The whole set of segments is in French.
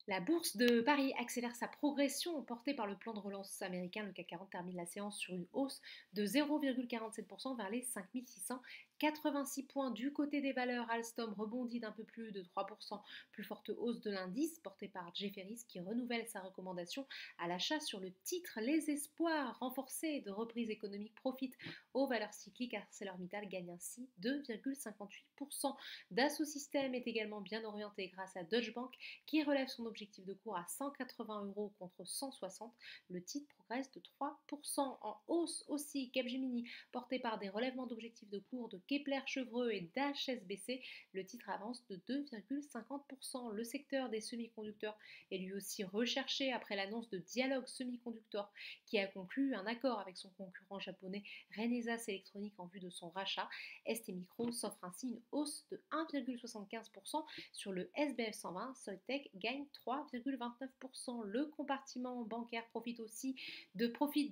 La bourse de Paris accélère sa progression portée par le plan de relance américain. Le CAC 40 termine la séance sur une hausse de 0,47% vers les 5686 points. Du côté des valeurs, Alstom rebondit d'un peu plus de 3%. Plus forte hausse de l'indice porté par Jefferies qui renouvelle sa recommandation à l'achat sur le titre. Les espoirs renforcés de reprise économique profitent aux valeurs cycliques. ArcelorMittal gagne ainsi 2,58%. Dassault Systèmes est également bien orienté grâce à Deutsche Bank qui relève son objectif de cours à 180 euros contre 160. Le titre progresse de 3% en hausse aussi. Capgemini, porté par des relèvements d'objectifs de cours de Kepler Chevreux et d'HSBC, le titre avance de 2,50%. Le secteur des semi-conducteurs est lui aussi recherché après l'annonce de Dialog Semiconductor qui a conclu un accord avec son concurrent japonais Renesas Electronics en vue de son rachat. ST Micro s'offre ainsi une hausse de 1,75% sur le SBF 120. Soltec gagne 3,29%. Le compartiment bancaire profite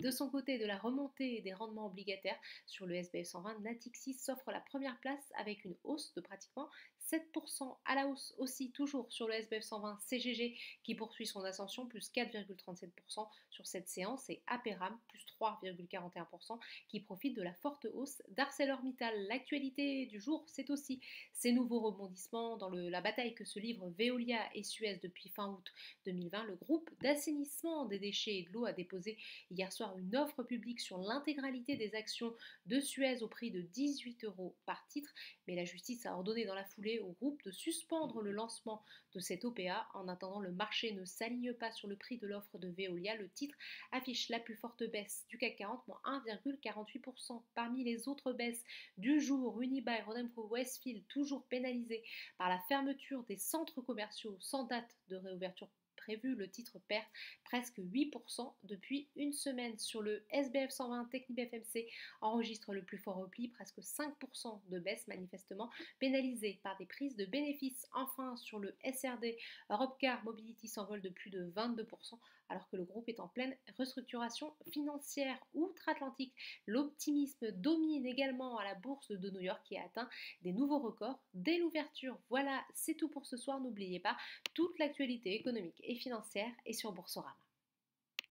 de son côté de la remontée des rendements obligataires. Sur le SBF 120, Natixis s'offre la première place avec une hausse de pratiquement 7%. À la hausse aussi, toujours sur le SBF 120, CGG qui poursuit son ascension, plus 4,37% sur cette séance, et Aperam, plus 3,41%, qui profite de la forte hausse d'ArcelorMittal. L'actualité du jour, c'est aussi ces nouveaux rebondissements dans la bataille que se livrent Veolia et Suez depuis fin août 2020. Le groupe d'assainissement des déchets et de l'eau a déposé hier soir une offre publique sur l'intégralité des actions de Suez au prix de 18 euros par titre, mais la justice a ordonné dans la foulée au groupe de suspendre le lancement de cette OPA. En attendant, le marché ne s'aligne pas sur le prix de l'offre de Veolia. Le titre affiche la plus forte baisse du CAC 40, moins 1,48%. Parmi les autres baisses du jour, Unibail Rodamco Westfield, toujours pénalisé par la fermeture des centres commerciaux sans date de réouverture prévue, le titre perd presque 8% depuis une semaine. Sur le SBF 120, TechnipFMC enregistre le plus fort repli, presque 5% de baisse manifestement pénalisé par des prises de bénéfices. Enfin, sur le SRD, Europcar Mobility s'envole de plus de 22% alors que le groupe est en pleine restructuration financière outre-Atlantique. L'optimisme domine également à la bourse de New York qui a atteint des nouveaux records dès l'ouverture. Voilà, c'est tout pour ce soir. N'oubliez pas, toute l'actualité économique et financière est sur Boursorama.